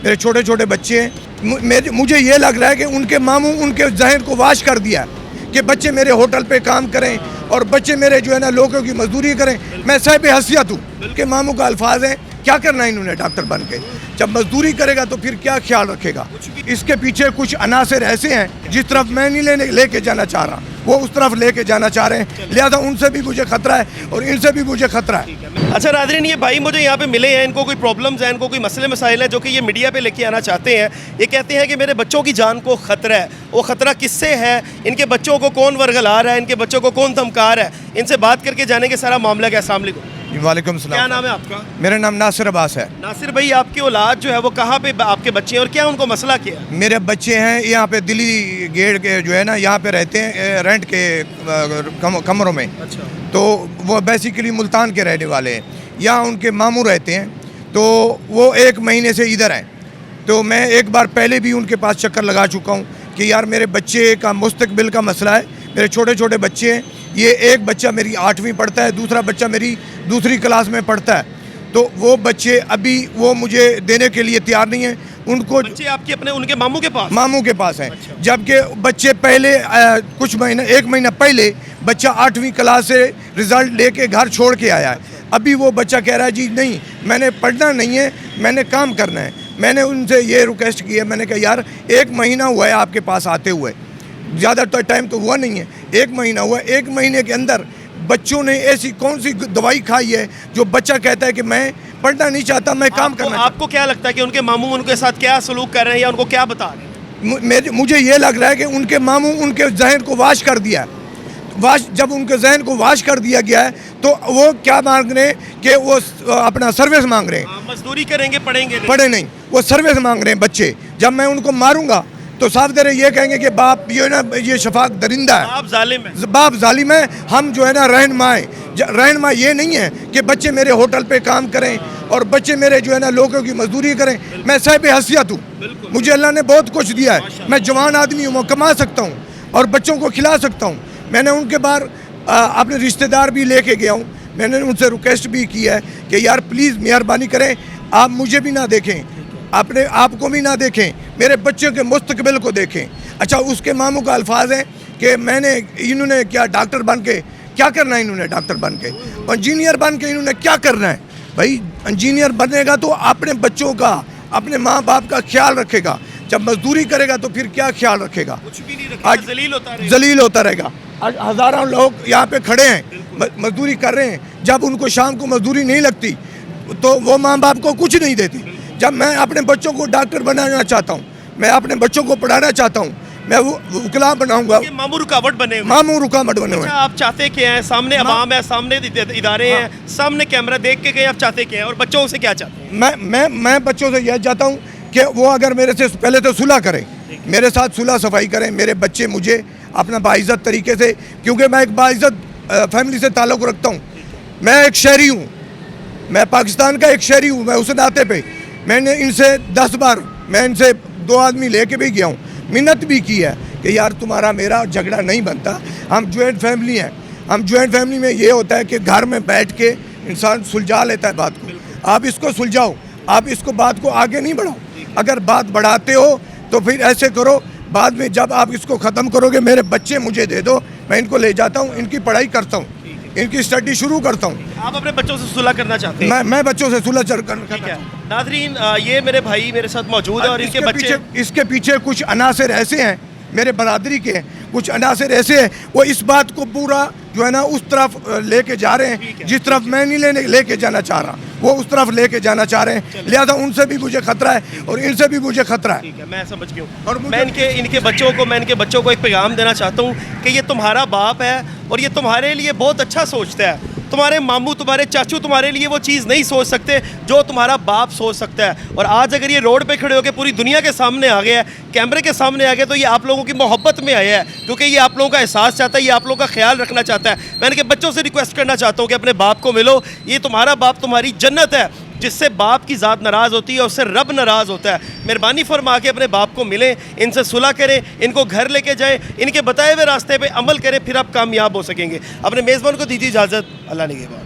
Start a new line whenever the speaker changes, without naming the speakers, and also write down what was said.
میرے چھوٹے چھوٹے بچے ہیں. مجھے یہ لگ رہا ہے کہ ان کے ماموں ان کے ذہن کو واش کر دیا کہ بچے میرے ہوٹل پہ کام کریں اور بچے میرے جو ہے نا لوگوں کی مزدوری کریں. میں صاحب حیثیت ہوں کہ ماموں کا الفاظ ہیں. کیا کرنا ہے انہوں نے ڈاکٹر بن کے؟ جب مزدوری کرے گا تو پھر کیا خیال رکھے گا؟ اس کے پیچھے کچھ عناصر ایسے ہیں جس طرف میں نہیں لے کے جانا چاہ رہا, وہ اس طرف لے کے جانا چاہ رہے ہیں. لہذا ان سے بھی مجھے خطرہ ہے اور ان سے بھی مجھے خطرہ ہے.
اچھا ناظرین, یہ بھائی مجھے یہاں پہ ملے ہیں, ان کو کوئی پرابلمز ہیں, ان کو کوئی مسئلے مسائل ہیں جو کہ یہ میڈیا پہ لے کے آنا چاہتے ہیں. یہ کہتے ہیں کہ میرے بچوں کی جان کو خطرہ ہے. وہ خطرہ کس سے ہے؟ ان کے بچوں کو کون ورگلا رہا ہے؟ ان کے بچوں کو کون دھمکا رہا ہے؟ ان سے بات کر کے جانیں گے سارا معاملہ کیا. السلام علیکم.
وعلیکم السلام.
کیا نام ہے آپ کا؟
میرا نام ناصر عباس ہے.
ناصر بھائی, آپ کی اولاد جو ہے وہ کہاں پہ آپ کے بچے ہیں اور کیا ان کو مسئلہ کیا ہے؟
میرے بچے ہیں یہاں پہ دلی گیٹ کے جو ہے نا یہاں پہ رہتے ہیں رینٹ کے کمروں میں.
اچھا.
تو وہ بیسیکلی ملتان کے رہنے والے ہیں. یہاں ان کے ماموں رہتے ہیں تو وہ 1 مہینے سے ادھر ہیں. تو میں ایک بار پہلے بھی ان کے پاس چکر لگا چکا ہوں کہ یار میرے بچے کا مستقبل کا مسئلہ ہے. میرے چھوٹے چھوٹے بچے ہیں. یہ ایک بچہ میری 8ویں پڑھتا ہے, دوسرا بچہ میری 2ری کلاس میں پڑھتا ہے. تو وہ بچے ابھی وہ مجھے دینے کے لیے تیار نہیں ہیں. ان کو
بچے آپ کے اپنے ان کے ماموں کے پاس
ماموں کے پاس ہیں. جبکہ بچے پہلے کچھ مہینہ 1 مہینہ پہلے بچہ 8ویں کلاس سے رزلٹ لے کے گھر چھوڑ کے آیا ہے. ابھی وہ بچہ کہہ رہا ہے جی نہیں میں نے پڑھنا نہیں ہے, میں نے کام کرنا ہے. میں نے ان سے یہ ریکویسٹ کی ہے, میں نے کہا یار 1 مہینہ ہوا ہے آپ کے پاس آتے ہوئے, زیادہ ٹائم تو ہوا نہیں ہے, 1 مہینہ ہوا ہے. 1 مہینے کے اندر بچوں نے ایسی کون سی دوائی کھائی ہے جو بچہ کہتا ہے کہ میں پڑھنا نہیں چاہتا, میں کام کرنا.
آپ کو کیا لگتا ہے کہ ان کے ماموں ان کے ساتھ کیا سلوک کر رہے ہیں یا ان کو کیا بتا رہے ہیں؟
مجھے یہ لگ رہا ہے کہ ان کے ماموں ان کے ذہن کو واش کر دیا ہے. جب ان کے ذہن کو واش کر دیا گیا ہے تو وہ کیا مانگ رہے ہیں کہ وہ اپنا سروس مانگ رہے ہیں.
مزدوری کریں گے,
پڑھے نہیں, وہ سروس مانگ رہے ہیں بچے. جب میں ان کو ماروں گا تو صاف دے رہے یہ کہیں گے کہ باپ یہ نا یہ شفاق درندہ ہے,
باپ ظالم ہے,
باپ ظالم ہے. ہم جو ہے نا رہنما ہیں. رہنما یہ نہیں ہے کہ بچے میرے ہوٹل پہ کام کریں اور بچے میرے جو ہے نا لوگوں کی مزدوری کریں. میں صاحب حیثیت ہوں, مجھے اللہ نے بہت کچھ دیا ہے. میں جوان آدمی ہوں, میں کما سکتا ہوں اور بچوں کو کھلا سکتا ہوں. میں نے ان کے بار اپنے رشتہ دار بھی لے کے گیا ہوں. میں نے ان سے ریکویسٹ بھی کی ہے کہ یار پلیز مہربانی کریں, آپ مجھے بھی نہ دیکھیں, اپنے آپ کو بھی نہ دیکھیں, میرے بچوں کے مستقبل کو دیکھیں. اچھا, اس کے ماموں کا الفاظ ہیں کہ انہوں نے کیا ڈاکٹر بن کے کیا کرنا ہے؟ انہوں نے ڈاکٹر بن کے انجینئر بن کے انہوں نے کیا کرنا ہے؟ بھائی انجینئر بنے گا تو اپنے بچوں کا اپنے ماں باپ کا خیال رکھے گا. جب مزدوری کرے گا تو پھر کیا خیال رکھے گا؟
کچھ بھی نہیں رکھے گا,
ذلیل ہوتا رہے گا. ہزاروں لوگ یہاں پہ کھڑے ہیں مزدوری کر رہے ہیں. جب ان کو شام کو مزدوری نہیں لگتی تو وہ ماں باپ کو کچھ نہیں دیتی. جب میں اپنے بچوں کو ڈاکٹر بنانا چاہتا ہوں, میں اپنے بچوں کو پڑھانا چاہتا ہوں, میں وہ وکلا بناؤں گا.
ماموں رکاوٹ بنے
ہوئے ہیں.
آپ چاہتے کیا ہیں؟ سامنے عوام ہے, سامنے ادارے ہیں, سامنے کیمرہ دیکھ کے گئے, آپ چاہتے کیا ہیں اور بچوں سے کیا چاہتے ہیں؟
میں بچوں سے یہ چاہتا ہوں کہ وہ اگر میرے سے پہلے تو صلح کریں, میرے ساتھ صلح صفائی کریں. میرے بچے مجھے اپنا باعزت طریقے سے, کیونکہ میں ایک باعزت فیملی سے تعلق رکھتا ہوں. میں ایک شہری ہوں, میں پاکستان کا ایک شہری ہوں. میں اس ناطے پہ میں نے ان سے 10 بار میں ان سے 2 آدمی لے کے بھی گیا ہوں, منت بھی کی ہے کہ یار تمہارا میرا جھگڑا نہیں بنتا, ہم جوائنٹ فیملی ہیں. ہم جوائنٹ فیملی میں یہ ہوتا ہے کہ گھر میں بیٹھ کے انسان سلجھا لیتا ہے بات کو. آپ اس کو سلجھاؤ, آپ اس کو بات کو آگے نہیں بڑھاؤ. اگر بات بڑھاتے ہو تو پھر ایسے کرو, بعد میں جب آپ اس کو ختم کرو گے میرے بچے مجھے دے دو, میں ان کو لے جاتا ہوں, ان کی پڑھائی کرتا ہوں, ان کی اسٹڈی شروع کرتا ہوں.
آپ اپنے بچوں سے صلح کرنا چاہتے ہیں؟
میں بچوں سے صلح کرنا.
ناظرین, یہ میرے بھائی میرے ساتھ موجود ہے اور ان کے بچے.
اس کے پیچھے کچھ عناصر ایسے ہیں میرے برادری کے, کچھ عناصر ایسے ہیں وہ اس بات کو پورا جو ہے نا اس طرف لے کے جا رہے ہیں جس طرف میں نہیں لے کے جانا چاہ رہا, وہ اس طرف لے کے جانا چاہ رہے ہیں. لہذا ان سے بھی مجھے خطرہ ہے اور ان سے بھی مجھے خطرہ ہے.
میں سمجھ گیا ہوں. اور میں ان کے بچوں کو ایک پیغام دینا چاہتا ہوں کہ یہ تمہارا باپ ہے اور یہ تمہارے لیے بہت اچھا سوچتا ہے. تمہارے ماموں تمہارے چاچو تمہارے لیے وہ چیز نہیں سوچ سکتے جو تمہارا باپ سوچ سکتا ہے. اور آج اگر یہ روڈ پہ کھڑے ہو کے پوری دنیا کے سامنے آ گیا ہے, کیمرے کے سامنے آ گیا, تو یہ آپ لوگوں کی محبت میں آیا ہے, کیونکہ یہ آپ لوگوں کا احساس چاہتا ہے, یہ آپ لوگوں کا خیال رکھنا چاہتا ہے. میں ان کے بچوں سے ریکویسٹ کرنا چاہتا ہوں کہ اپنے باپ کو ملو. یہ تمہارا باپ تمہاری جنت ہے. جس سے باپ کی ذات ناراض ہوتی ہے اس سے رب ناراض ہوتا ہے. مہربانی فرما کے اپنے باپ کو ملیں, ان سے صلح کریں, ان کو گھر لے کے جائیں, ان کے بتائے ہوئے راستے پہ عمل کریں, پھر آپ کامیاب ہو سکیں گے. اپنے میزبان کو دیجیے اجازت. اللہ نگہبان.